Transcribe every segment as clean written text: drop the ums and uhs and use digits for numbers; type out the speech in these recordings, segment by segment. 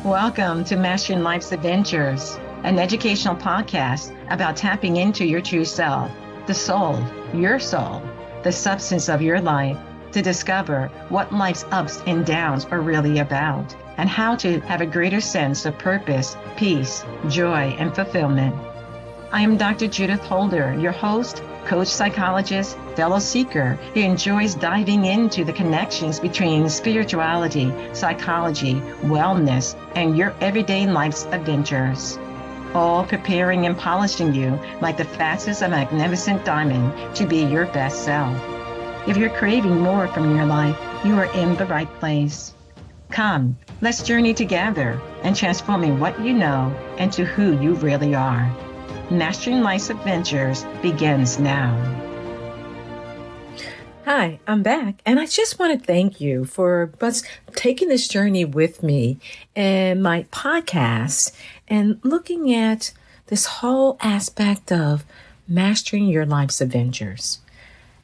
Welcome to Mastering Life's Adventures, an educational podcast about tapping into your true self, the soul, the substance of your life, to discover what life's ups and downs are really about, and how to have a greater sense of purpose, peace, joy, and fulfillment. I am Dr. Judith Holder, your host, coach, psychologist, fellow seeker who enjoys diving into the connections between spirituality, psychology, wellness, and your everyday life's adventures. All preparing and polishing you like the facets of a magnificent diamond to be your best self. If you're craving more from your life, you are in the right place. Come, let's journey together and transforming what you know into who you really are. Mastering Life's Adventures begins now. Hi, I'm back, and I just want to thank you for taking this journey with me in my podcast and looking at this whole aspect of mastering your life's adventures.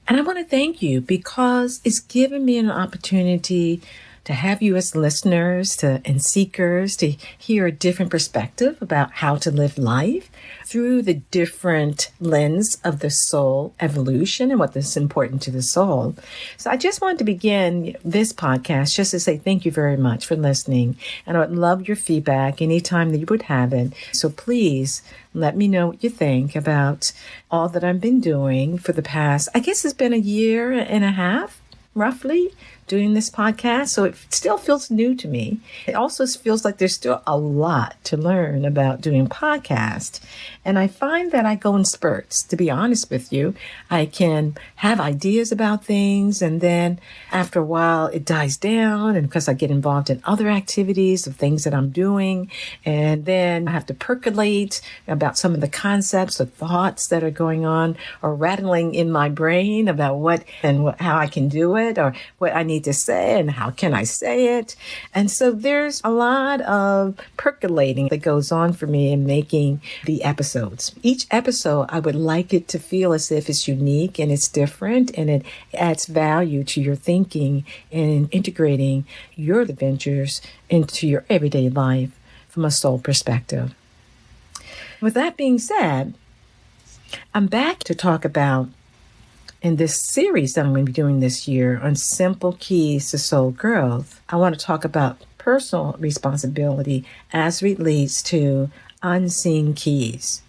And I want to thank you because it's given me an opportunity to have you as listeners and seekers to hear a different perspective about how to live life through the different lens of the soul evolution and what is important to the soul. So I just wanted to begin this podcast just to say thank you very much for listening. And I would love your feedback anytime that you would have it. So please let me know what you think about all that I've been doing for the past, I guess it's been a year and a half, roughly, doing this podcast. So it still feels new to me. It also feels like there's still a lot to learn about doing podcasts. And I find that I go in spurts, to be honest with you. I can have ideas about things, and then after a while it dies down, and because I get involved in other activities of things that I'm doing, and then I have to percolate about some of the concepts or thoughts that are going on or rattling in my brain about how I can do it, or what I need to say and how can I say it. And so there's a lot of percolating that goes on for me in making the episodes. Each episode, I would like it to feel as if it's unique and it's different, and it adds value to your thinking and integrating your adventures into your everyday life from a soul perspective. With that being said, I'm back to talk about in this series that I'm going to be doing this year on simple keys to soul growth. I want to talk about personal responsibility as it relates to unseen keys.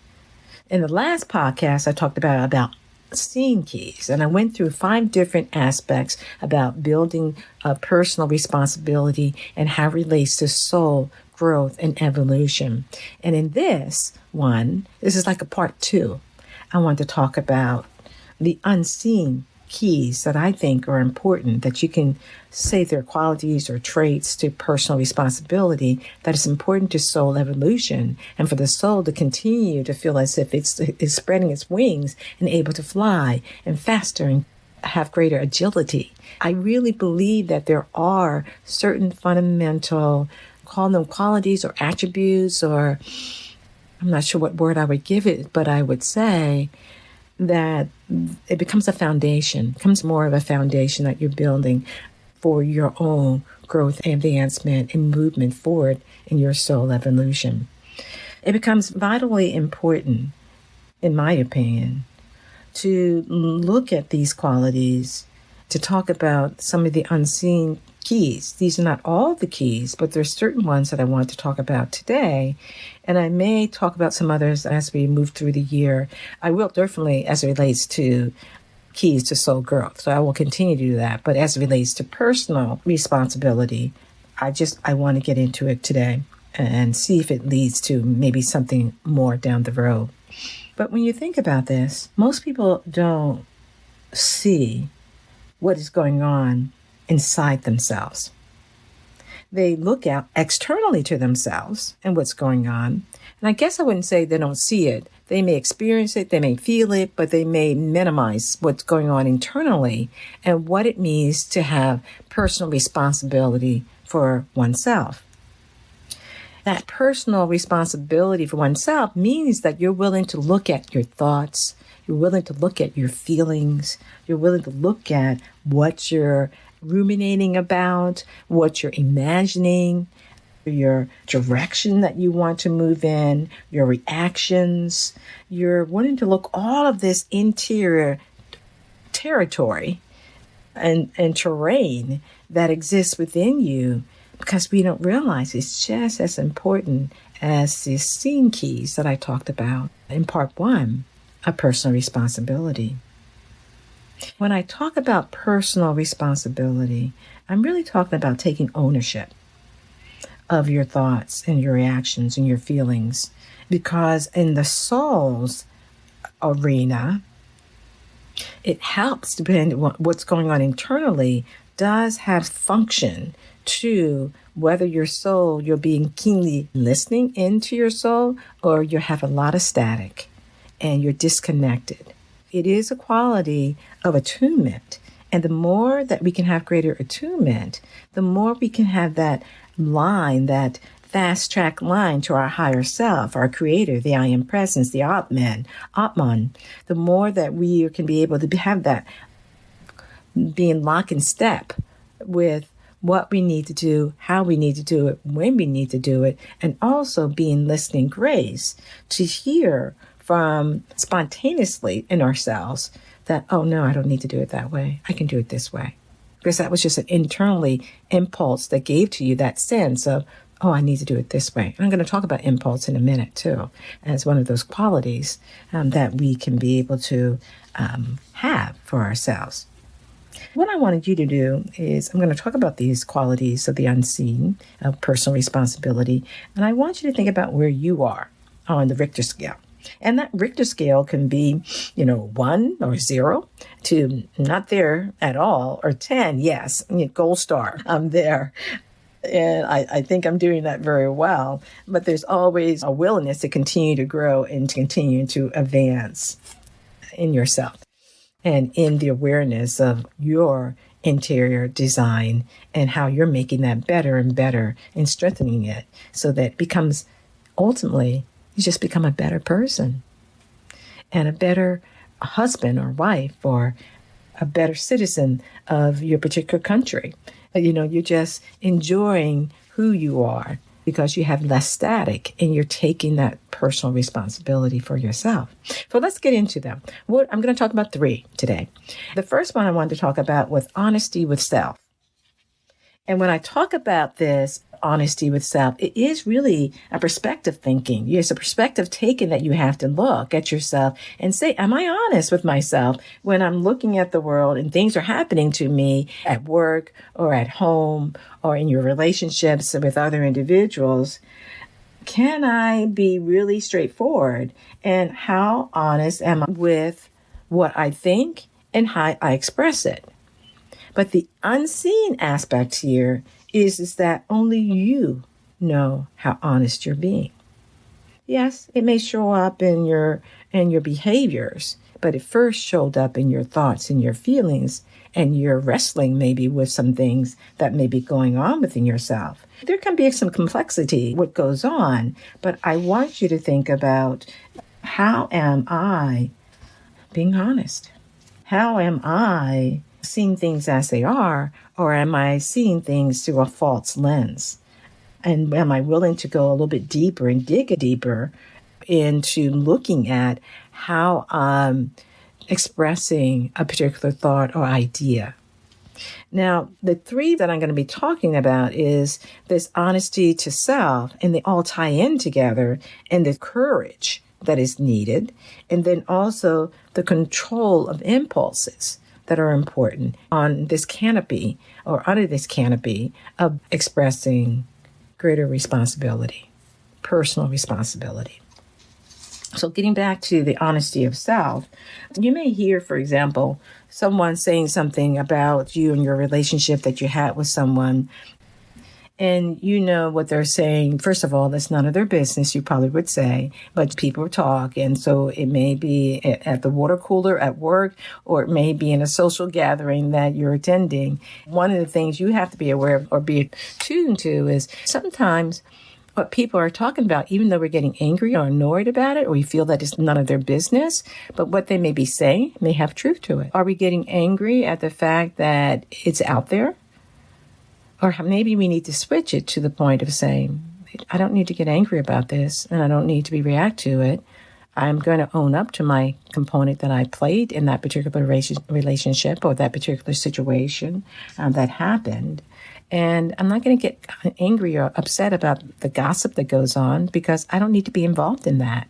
In the last podcast, I talked about seen keys, and I went through 5 different aspects about building a personal responsibility and how it relates to soul growth and evolution. And in this is like a part 2. I want to talk about the unseen keys that I think are important, that you can say they're qualities or traits to personal responsibility that is important to soul evolution, and for the soul to continue to feel as if it's spreading its wings and able to fly and faster and have greater agility. I really believe that there are certain fundamental, call them qualities or attributes, or I'm not sure what word I would give it, but I would say that it becomes a foundation, becomes more of a foundation that you're building for your own growth, advancement, and movement forward in your soul evolution. It becomes vitally important, in my opinion, to look at these qualities, to talk about some of the unseen keys. These are not all the keys, but there's certain ones that I want to talk about today. And I may talk about some others as we move through the year. I will definitely as it relates to keys to soul growth. So I will continue to do that. But as it relates to personal responsibility, I want to get into it today and see if it leads to maybe something more down the road. But when you think about this, most people don't see what is going on inside themselves. They look out externally to themselves and what's going on. And I guess I wouldn't say they don't see it. They may experience it, they may feel it, but they may minimize what's going on internally and what it means to have personal responsibility for oneself. That personal responsibility for oneself means that you're willing to look at your thoughts, you're willing to look at your feelings, you're willing to look at what you're ruminating about, what you're imagining. your direction that you want to move in, your reactions. You're wanting to look all of this interior territory and terrain that exists within you, because we don't realize it's just as important as the scene keys that I talked about in part 1 of personal responsibility. When I talk about personal responsibility, I'm really talking about taking ownership of your thoughts and your reactions and your feelings, because in the soul's arena, it helps, depending on what's going on internally, does have function to whether your soul, you're being keenly listening into your soul, or you have a lot of static and you're disconnected. It is a quality of attunement. And the more that we can have greater attunement, the more we can have that line, that fast track line to our higher self, our creator, the I am presence, the Atman. The more that we can be able to have that being lock in step with what we need to do, how we need to do it, when we need to do it, and also being listening grace to hear from spontaneously in ourselves that, oh no, I don't need to do it that way. I can do it this way. Because that was just an internally impulse that gave to you that sense of, oh, I need to do it this way. And I'm going to talk about impulse in a minute too, as one of those qualities that we can be able to have for ourselves. What I wanted you to do is I'm going to talk about these qualities of the unseen, of personal responsibility, and I want you to think about where you are on the Richter scale. And that Richter scale can be, 1 or 0 to not there at all, or 10, yes, gold star, I'm there. And I think I'm doing that very well. But there's always a willingness to continue to grow and to continue to advance in yourself and in the awareness of your interior design and how you're making that better and better and strengthening it so that it becomes, ultimately, you just become a better person and a better husband or wife or a better citizen of your particular country. You're just enjoying who you are because you have less static and you're taking that personal responsibility for yourself. So let's get into them. I'm going to talk about 3 today. The first one I wanted to talk about was honesty with self. And when I talk about this honesty with self, it is really a perspective thinking. It's a perspective taking that you have to look at yourself and say, am I honest with myself when I'm looking at the world and things are happening to me at work or at home or in your relationships with other individuals? Can I be really straightforward? And how honest am I with what I think and how I express it? But the unseen aspect here is that only you know how honest you're being. Yes, it may show up in your behaviors, but it first showed up in your thoughts and your feelings, and you're wrestling maybe with some things that may be going on within yourself. There can be some complexity what goes on, but I want you to think about, how am I being honest? How am I seeing things as they are, or am I seeing things through a false lens? And am I willing to go a little bit deeper and dig deeper into looking at how I'm expressing a particular thought or idea? Now, the 3 that I'm going to be talking about is this honesty to self, and they all tie in together, and the courage that is needed, and then also the control of impulses that are important on this canopy or under this canopy of expressing greater responsibility, personal responsibility. So getting back to the honesty of self, you may hear, for example, someone saying something about you and your relationship that you had with someone, and you know what they're saying. First of all, that's none of their business, you probably would say, but people talk. And so it may be at the water cooler at work, or it may be in a social gathering that you're attending. One of the things you have to be aware of or be tuned to is sometimes what people are talking about, even though we're getting angry or annoyed about it, or we feel that it's none of their business, but what they may be saying may have truth to it. Are we getting angry at the fact that it's out there? Or maybe we need to switch it to the point of saying, I don't need to get angry about this, and I don't need to react to it. I'm going to own up to my component that I played in that particular relationship or that particular situation that happened. And I'm not going to get angry or upset about the gossip that goes on because I don't need to be involved in that.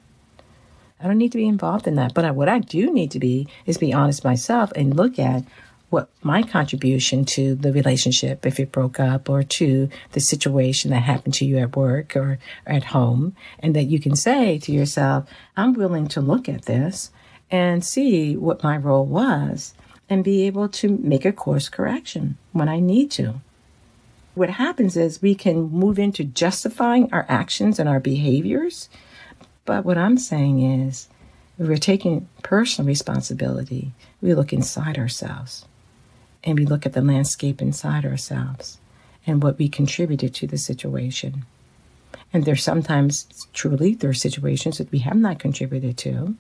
I don't need to be involved in that. But what I do need to be is be honest myself and look at what my contribution to the relationship, if it broke up, or to the situation that happened to you at work or at home, and that you can say to yourself, I'm willing to look at this and see what my role was and be able to make a course correction when I need to. What happens is we can move into justifying our actions and our behaviors. But what I'm saying is we're taking personal responsibility. We look inside ourselves. And we look at the landscape inside ourselves and what we contributed to the situation. And there's sometimes, truly, there are situations that we have not contributed to.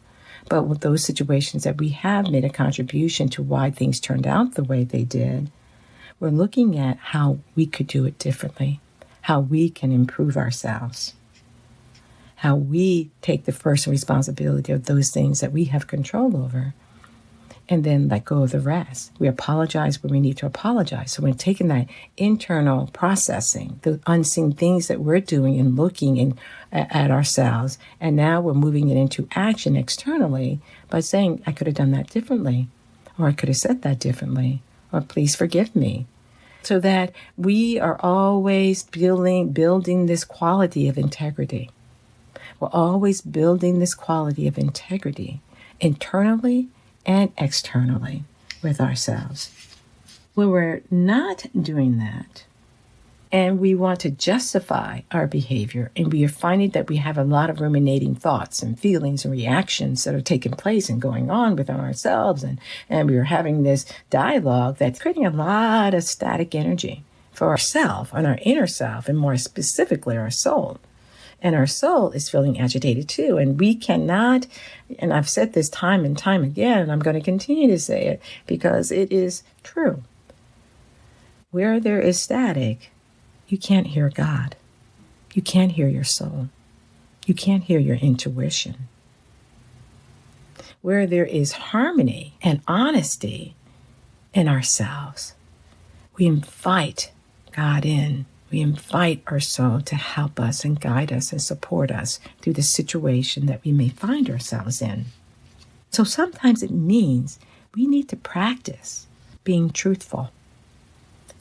But with those situations that we have made a contribution to why things turned out the way they did, we're looking at how we could do it differently, how we can improve ourselves, how we take the first responsibility of those things that we have control over, and then let go of the rest. We apologize when we need to apologize. So we're taking that internal processing, the unseen things that we're doing and looking at ourselves, and now we're moving it into action externally by saying, I could have done that differently, or I could have said that differently, or please forgive me. So that we are always building this quality of integrity. We're always building this quality of integrity internally and externally with ourselves. When we're not doing that, and we want to justify our behavior, and we are finding that we have a lot of ruminating thoughts and feelings and reactions that are taking place and going on within ourselves, and we are having this dialogue that's creating a lot of static energy for ourself and our inner self, and more specifically our soul. And our soul is feeling agitated too. And we cannot, and I've said this time and time again, and I'm going to continue to say it because it is true. Where there is static, you can't hear God. You can't hear your soul. You can't hear your intuition. Where there is harmony and honesty in ourselves, we invite God in. We invite our soul to help us and guide us and support us through the situation that we may find ourselves in. So sometimes it means we need to practice being truthful.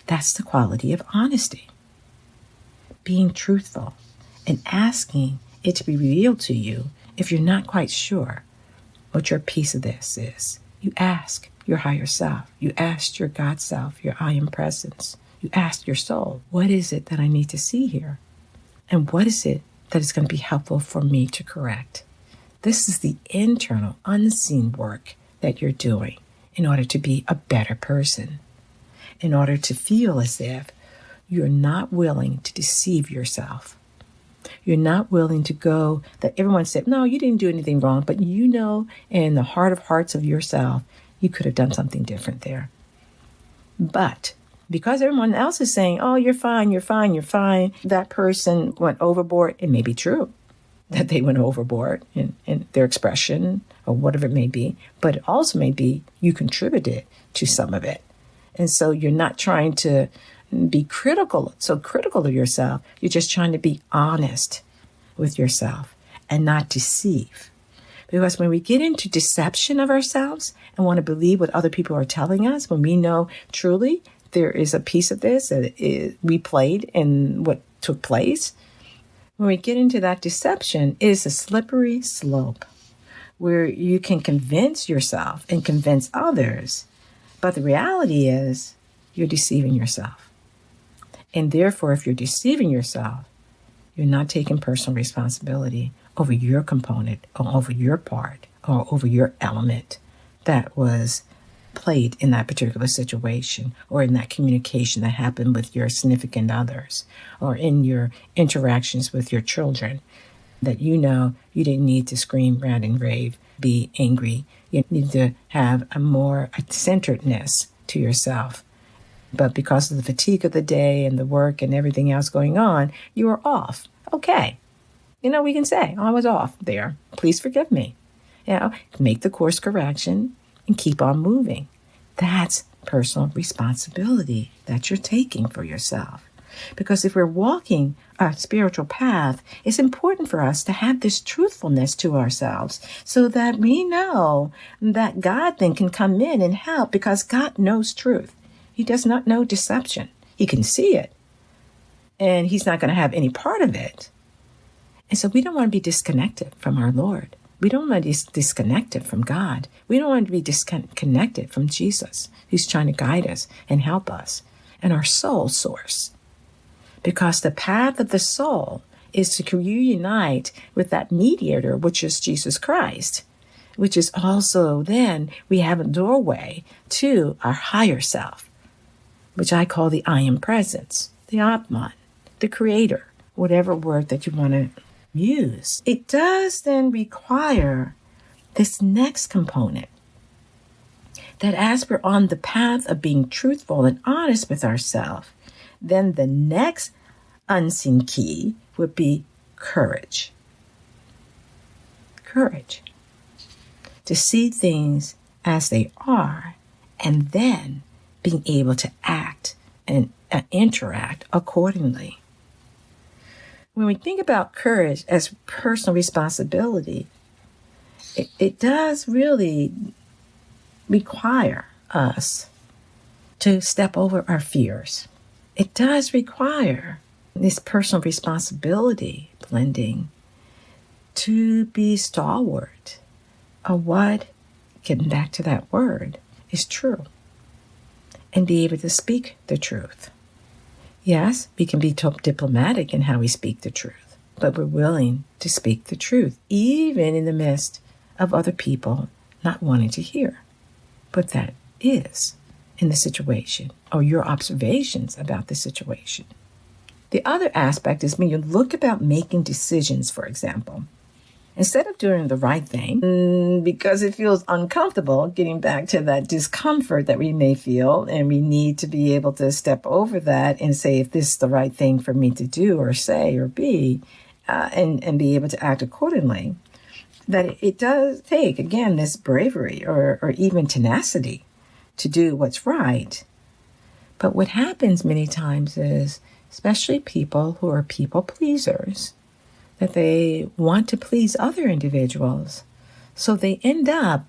That's the quality of honesty. Being truthful and asking it to be revealed to you if you're not quite sure what your piece of this is. You ask your higher self. You ask your God self, your I am presence. You ask your soul, what is it that I need to see here? And what is it that is going to be helpful for me to correct? This is the internal, unseen work that you're doing in order to be a better person, in order to feel as if you're not willing to deceive yourself. You're not willing to go that everyone said, no, you didn't do anything wrong, but you know in the heart of hearts of yourself, you could have done something different there. But because everyone else is saying, oh, you're fine, you're fine, you're fine, that person went overboard. It may be true that they went overboard in their expression or whatever it may be, but it also may be you contributed to some of it. And so you're not trying to be critical of yourself. You're just trying to be honest with yourself and not deceive. Because when we get into deception of ourselves and want to believe what other people are telling us, when we know truly there is a piece of this that we played in what took place, when we get into that deception, it is a slippery slope where you can convince yourself and convince others, but the reality is you're deceiving yourself. And therefore, if you're deceiving yourself, you're not taking personal responsibility over your component or over your part or over your element that was played in that particular situation or in that communication that happened with your significant others or in your interactions with your children, that you know you didn't need to scream, rant, and rave, be angry. You need to have a more centeredness to yourself But because of the fatigue of the day and the work and everything else going on, you are off. Okay. We can say, I was off there. Please forgive me. Make the course correction and keep on moving. That's personal responsibility that you're taking for yourself. Because if we're walking a spiritual path, it's important for us to have this truthfulness to ourselves so that we know that God then can come in and help, because God knows truth. He does not know deception. He can see it, and he's not going to have any part of it. And so we don't want to be disconnected from our Lord. We don't want to be disconnected from God. We don't want to be disconnected from Jesus, who's trying to guide us and help us, and our soul source. Because the path of the soul is to reunite with that mediator, which is Jesus Christ, which is also then we have a doorway to our higher self, which I call the I am presence, the Atman, the creator, whatever word that you want to use. It does then require this next component, that as we're on the path of being truthful and honest with ourselves, then the next unseen key would be courage. Courage. To see things as they are, and then being able to act and interact accordingly. When we think about courage as personal responsibility, it does really require us to step over our fears. It does require this personal responsibility blending to be stalwart of what, getting back to that word, is true, and be able to speak the truth. Yes, we can be diplomatic in how we speak the truth, but we're willing to speak the truth, even in the midst of other people not wanting to hear. But that is in the situation, or your observations about the situation. The other aspect is when you look about making decisions, for example, instead of doing the right thing, because it feels uncomfortable, getting back to that discomfort that we may feel, and we need to be able to step over that and say, if this is the right thing for me to do or say or be, and be able to act accordingly, that it does take, again, this bravery or even tenacity to do what's right. But what happens many times is, especially people who are people pleasers, that they want to please other individuals. So they end up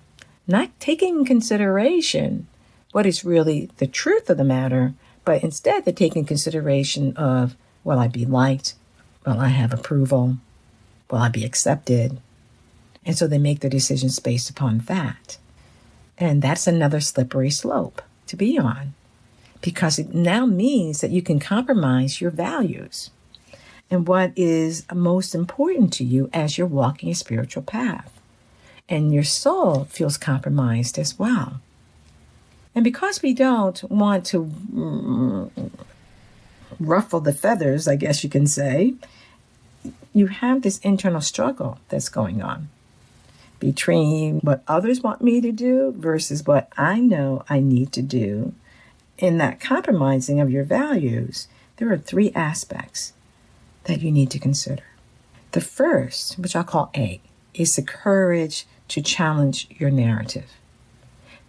not taking in consideration what is really the truth of the matter, but instead they're taking consideration of, will I be liked? Will I have approval? Will I be accepted? And so they make their decisions based upon that. And that's another slippery slope to be on, because it now means that you can compromise your values and what is most important to you as you're walking a spiritual path. And your soul feels compromised as well. And because we don't want to ruffle the feathers, I guess you can say, you have this internal struggle that's going on between what others want me to do versus what I know I need to do. In that compromising of your values, there are three aspects that you need to consider. The first, which I'll call A, is the courage to challenge your narrative.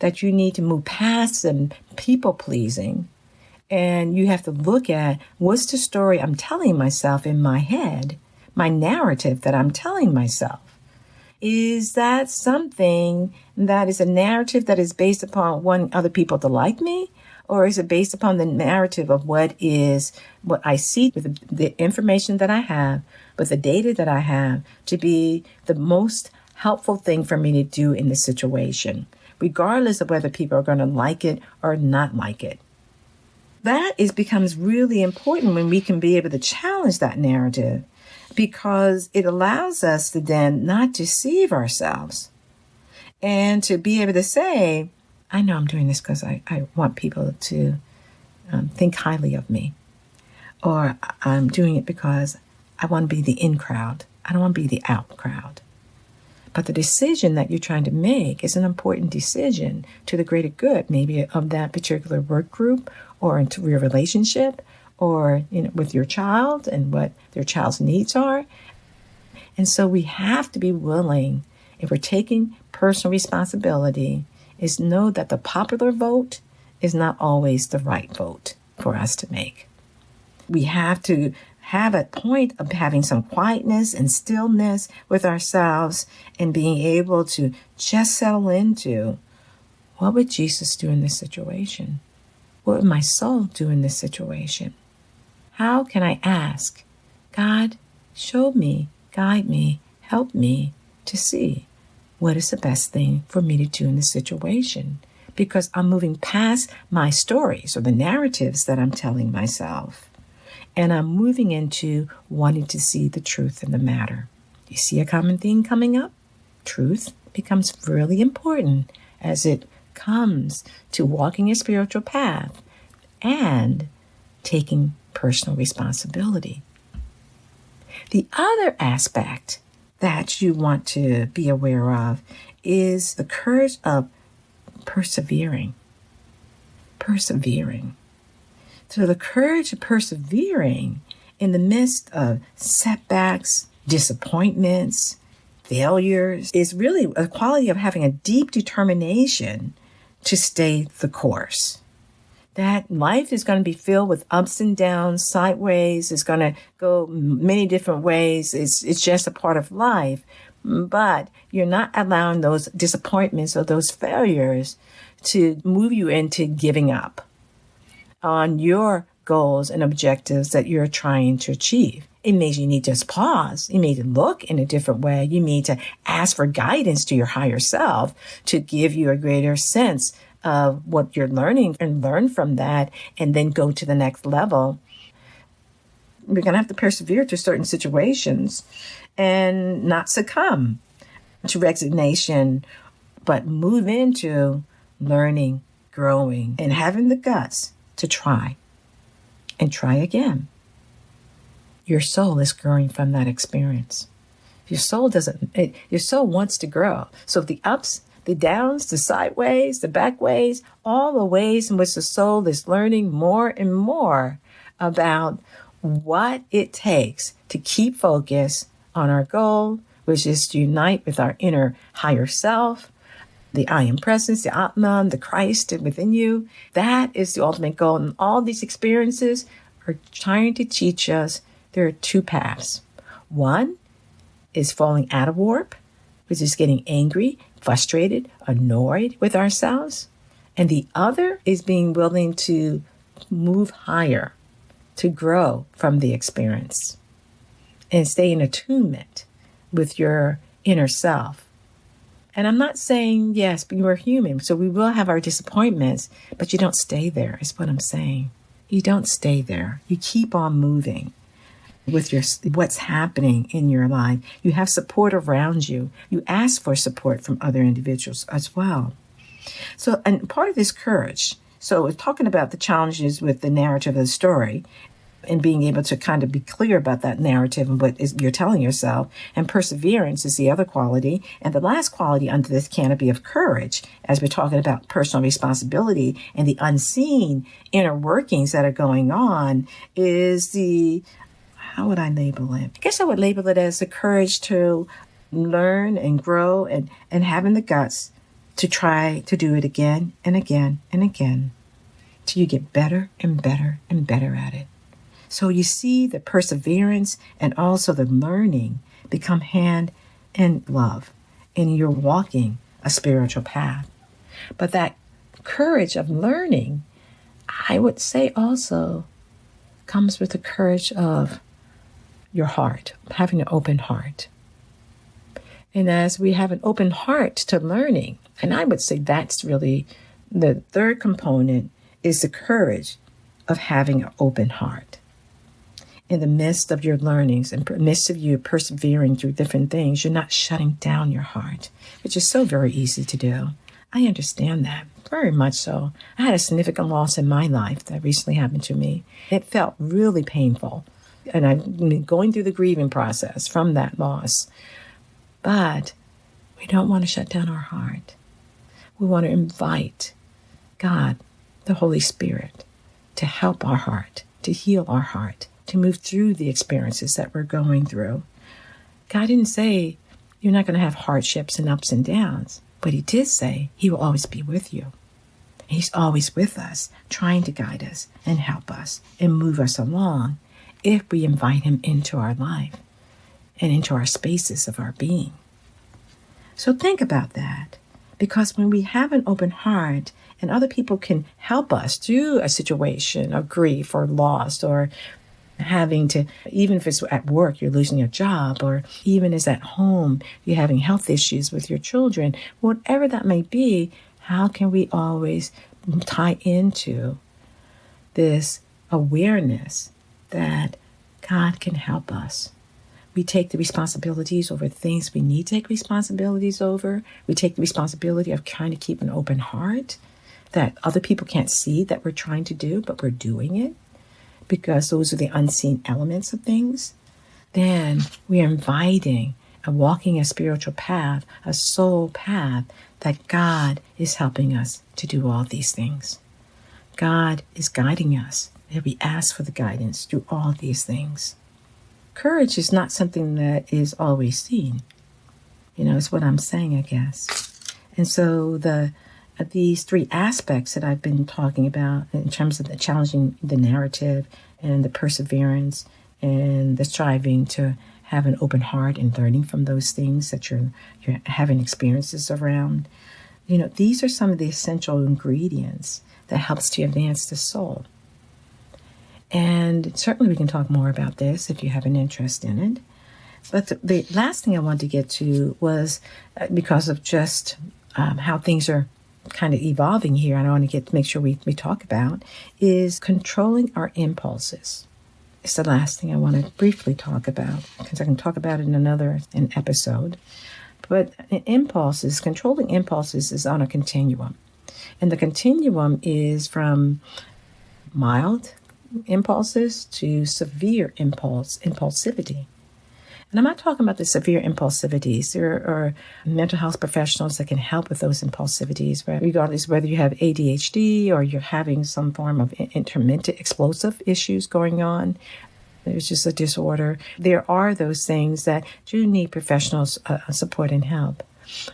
That you need to move past some people pleasing, and you have to look at, what's the story I'm telling myself in my head, my narrative that I'm telling myself. Is that something that is a narrative that is based upon wanting other people to like me? Or is it based upon the narrative of what I see with the information that I have, with the data that I have, to be the most helpful thing for me to do in the situation, regardless of whether people are going to like it or not like it? That becomes really important when we can be able to challenge that narrative, because it allows us to then not deceive ourselves and to be able to say, I know I'm doing this because I want people to think highly of me. Or I'm doing it because I want to be the in crowd. I don't want to be the out crowd. But the decision that you're trying to make is an important decision to the greater good, maybe of that particular work group or into your relationship or with your child and what their child's needs are. And so we have to be willing, if we're taking personal responsibility, is know that the popular vote is not always the right vote for us to make. We have to have a point of having some quietness and stillness with ourselves and being able to just settle into, what would Jesus do in this situation? What would my soul do in this situation? How can I ask, God, show me, guide me, help me to see what is the best thing for me to do in this situation? Because I'm moving past my stories or the narratives that I'm telling myself. And I'm moving into wanting to see the truth in the matter. You see a common theme coming up? Truth becomes really important as it comes to walking a spiritual path and taking personal responsibility. The other aspect that you want to be aware of is the courage of persevering. Persevering. So the courage of persevering in the midst of setbacks, disappointments, failures is really a quality of having a deep determination to stay the course. That life is going to be filled with ups and downs, sideways. It's going to go many different ways. It's just a part of life. But you're not allowing those disappointments or those failures to move you into giving up on your goals and objectives that you're trying to achieve. It means you need to just pause. You need to look in a different way. You need to ask for guidance to your higher self to give you a greater sense of what you're learning and learn from that and then go to the next level. We're going to have to persevere through certain situations and not succumb to resignation, but move into learning, growing, and having the guts to try and try again. Your soul is growing from that experience. Your soul wants to grow. So the ups, the downs, the sideways, the backways, all the ways in which the soul is learning more and more about what it takes to keep focus on our goal, which is to unite with our inner higher self, the I am presence, the Atman, the Christ within you. That is the ultimate goal. And all these experiences are trying to teach us there are two paths. One is falling out of warp, which is getting angry, frustrated, annoyed with ourselves. And the other is being willing to move higher, to grow from the experience and stay in attunement with your inner self. And I'm not saying, yes, but we're human, so we will have our disappointments, but you don't stay there, is what I'm saying. You don't stay there. You keep on moving with what's happening in your life. You have support around you. You ask for support from other individuals as well. So, and part of this courage, so we're talking about the challenges with the narrative of the story and being able to kind of be clear about that narrative and what you're telling yourself. And perseverance is the other quality. And the last quality under this canopy of courage, as we're talking about personal responsibility and the unseen inner workings that are going on, is how would I label it? I guess I would label it as the courage to learn and grow and having the guts to try to do it again and again and again till you get better and better and better at it. So you see the perseverance and also the learning become hand in glove, and you're walking a spiritual path. But that courage of learning, I would say also comes with the courage of your heart, having an open heart. And as we have an open heart to learning, and I would say that's really the third component, is the courage of having an open heart. In the midst of your learnings and midst of you persevering through different things, you're not shutting down your heart, which is so very easy to do. I understand that, very much so. I had a significant loss in my life that recently happened to me. It felt really painful, and I've been going through the grieving process from that loss. But We don't want to shut down our heart. We want to invite God, the Holy Spirit, to help our heart, to heal our heart, to move through the experiences that we're going through. God didn't say you're not going to have hardships and ups and downs, but he did say he will always be with you. He's always with us, trying to guide us and help us and move us along if we invite him into our life and into our spaces of our being. So think about that, because when we have an open heart and other people can help us through a situation of grief or loss, or having to, even if it's at work, you're losing your job, or even as at home, you're having health issues with your children, whatever that may be, how can we always tie into this awareness that God can help us? We take the responsibilities over things we need to take responsibilities over. We take the responsibility of trying to keep an open heart that other people can't see that we're trying to do, but we're doing it because those are the unseen elements of things. Then we are inviting and walking a spiritual path, a soul path, that God is helping us to do all these things. God is guiding us, and we ask for the guidance through all these things. Courage is not something that is always seen. It's what I'm saying, I guess. And so these three aspects that I've been talking about in terms of the challenging the narrative and the perseverance and the striving to have an open heart and learning from those things that you're having experiences around. These are some of the essential ingredients that helps to advance the soul. And certainly we can talk more about this if you have an interest in it. But the last thing I wanted to get to was because of just how things are kind of evolving here, and I want to make sure we talk about, is controlling our impulses. It's the last thing I want to briefly talk about, because I can talk about it in an episode. But controlling impulses is on a continuum. And the continuum is from mild impulses to severe impulsivity. And I'm not talking about the severe impulsivities. There are mental health professionals that can help with those impulsivities, regardless whether you have ADHD or you're having some form of intermittent explosive issues going on. There's just a disorder. There are those things that do need professional support and help.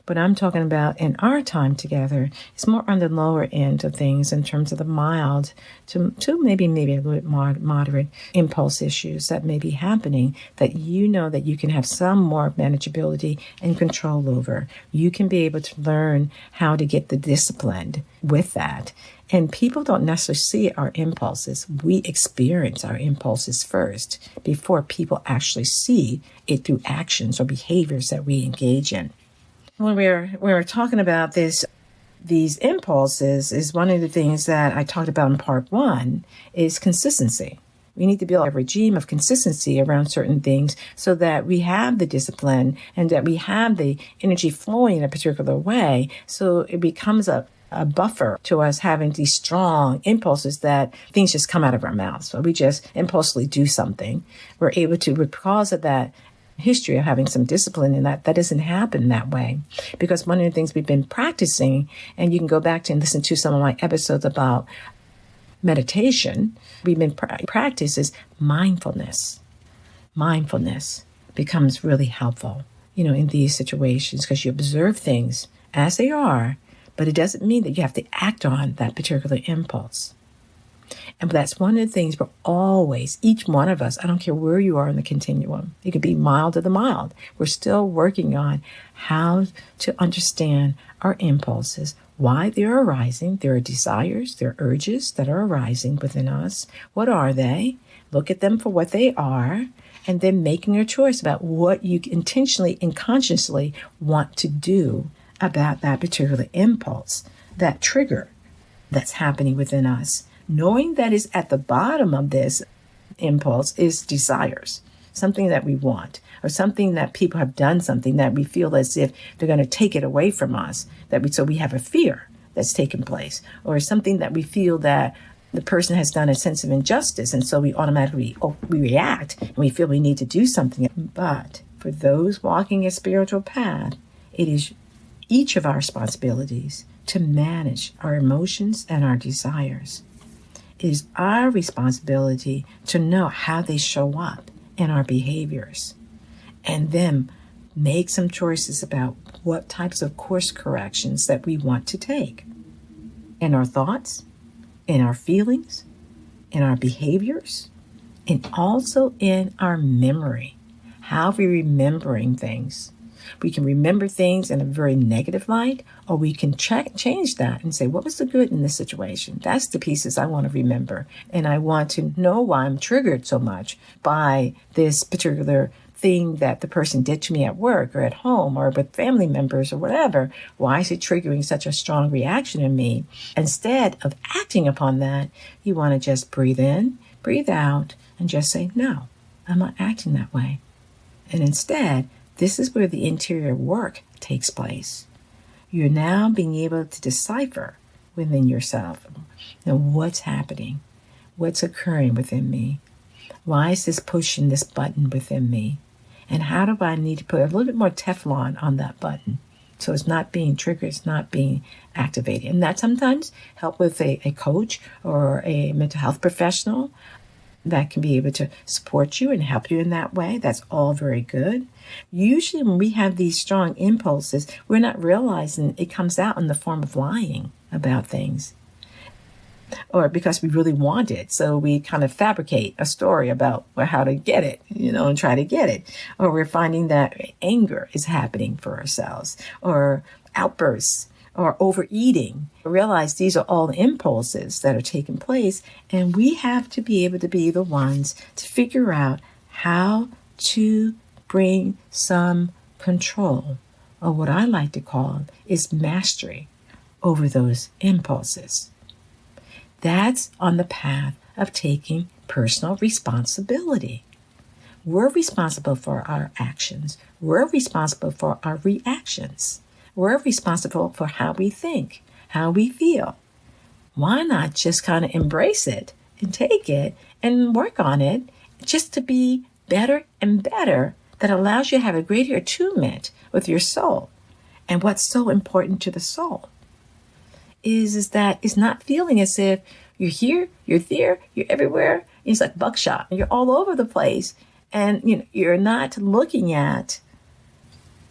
But I'm talking about in our time together, it's more on the lower end of things in terms of the mild to maybe a little bit moderate impulse issues that may be happening that that you can have some more manageability and control over. You can be able to learn how to get the discipline with that. And people don't necessarily see our impulses. We experience our impulses first before people actually see it through actions or behaviors that we engage in. When we're talking about these impulses, is one of the things that I talked about in part 1 is consistency. We need to build a regime of consistency around certain things so that we have the discipline and that we have the energy flowing in a particular way. So it becomes a buffer to us having these strong impulses that things just come out of our mouths. So we just impulsively do something. We're able to, because of that history of having some discipline in that doesn't happen that way. Because one of the things we've been practicing, and you can go back to and listen to some of my episodes about meditation, we've been practice is mindfulness. Mindfulness becomes really helpful, in these situations, because you observe things as they are, but it doesn't mean that you have to act on that particular impulse. And that's one of the things we're always, each one of us, I don't care where you are in the continuum, it could be mild to the mild. We're still working on how to understand our impulses, why they're arising. There are desires, there are urges that are arising within us. What are they? Look at them for what they are, and then making a choice about what you intentionally and consciously want to do about that particular impulse, that trigger that's happening within us. Knowing that is at the bottom of this impulse is desires, something that we want, or something that people have done, something that we feel as if they're going to take it away from us, so we have a fear that's taken place, or something that we feel that the person has done a sense of injustice, and so we automatically we react and we feel we need to do something. But for those walking a spiritual path, It is each of our responsibilities to manage our emotions and our desires. It is our responsibility to know how they show up in our behaviors, and then make some choices about what types of course corrections that we want to take in our thoughts, in our feelings, in our behaviors, and also in our memory. How are we remembering things? We can remember things in a very negative light, or we can change that and say, what was the good in this situation? That's the pieces I want to remember. And I want to know why I'm triggered so much by this particular thing that the person did to me at work or at home or with family members or whatever. Why is it triggering such a strong reaction in me? Instead of acting upon that, you want to just breathe in, breathe out, and just say, no, I'm not acting that way. And instead, this is where the interior work takes place. You're now being able to decipher within yourself, what's happening, what's occurring within me. Why is this pushing this button within me? And how do I need to put a little bit more Teflon on that button so it's not being triggered, it's not being activated? And that sometimes help with a coach or a mental health professional that can be able to support you and help you in that way. That's all very good. Usually when we have these strong impulses, we're not realizing it comes out in the form of lying about things, or because we really want it. So we kind of fabricate a story about how to get it, and try to get it. Or we're finding that anger is happening for ourselves, or outbursts, or overeating. Realize these are all impulses that are taking place, and we have to be able to be the ones to figure out how to bring some control, or what I like to call is mastery over those impulses. That's on the path of taking personal responsibility. We're responsible for our actions. We're responsible for our reactions. We're responsible for how we think, how we feel. Why not just kind of embrace it and take it and work on it just to be better and better? That allows you to have a greater attunement with your soul. And what's so important to the soul is that it's not feeling as if you're here, you're there, you're everywhere. It's like buckshot. You're all over the place. And you're not looking at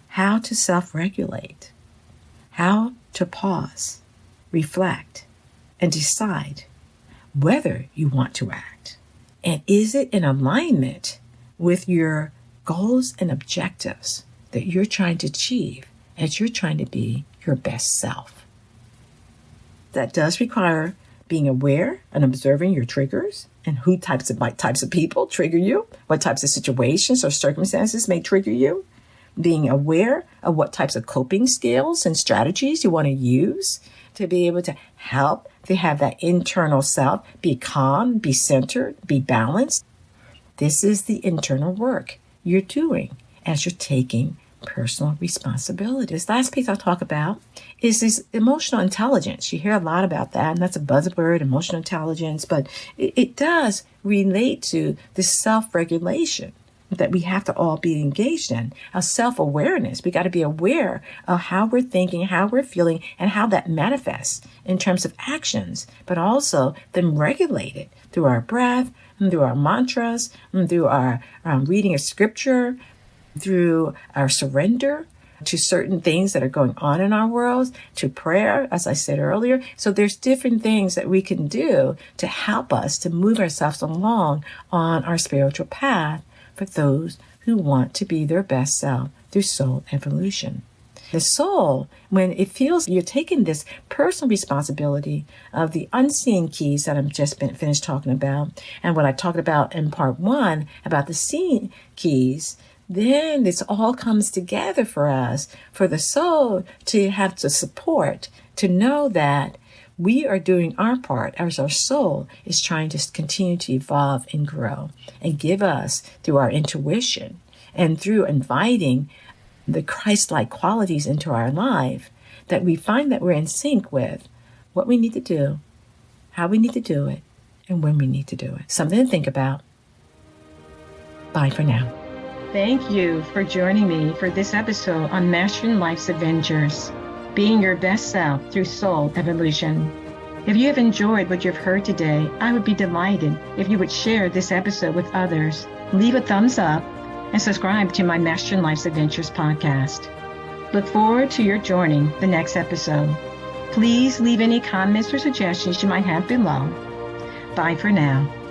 how to self-regulate, how to pause, reflect, and decide whether you want to act. And is it in alignment with your goals and objectives that you're trying to achieve as you're trying to be your best self? That does require being aware and observing your triggers and who types of people trigger you, what types of situations or circumstances may trigger you, being aware of what types of coping skills and strategies you want to use to be able to help to have that internal self be calm, be centered, be balanced. This is the internal work you're doing as you're taking personal responsibility. This last piece I'll talk about is this emotional intelligence. You hear a lot about that, and that's a buzzword, emotional intelligence, but it does relate to this self-regulation that we have to all be engaged in, a self-awareness. We got to be aware of how we're thinking, how we're feeling, and how that manifests in terms of actions, but also then regulate it through our breath, and through our mantras, and through our reading of scripture, through our surrender to certain things that are going on in our world, to prayer, as I said earlier. So there's different things that we can do to help us to move ourselves along on our spiritual path for those who want to be their best self through soul evolution. The soul, when it feels you're taking this personal responsibility of the unseen keys that I've just been finished talking about, and what I talked about in part 1 about the seen keys, then this all comes together for us, for the soul to have to support, to know that we are doing our part as our soul is trying to continue to evolve and grow and give us through our intuition and through inviting the Christ-like qualities into our life, that we find that we're in sync with what we need to do, how we need to do it, and when we need to do it. Something to think about. Bye for now. Thank you for joining me for this episode on Mastering Life's Adventures, being your best self through soul evolution. If you have enjoyed what you've heard today, I would be delighted if you would share this episode with others, leave a thumbs up, and subscribe to my Mastering Life's Adventures podcast. Look forward to your joining the next episode. Please leave any comments or suggestions you might have below. Bye for now.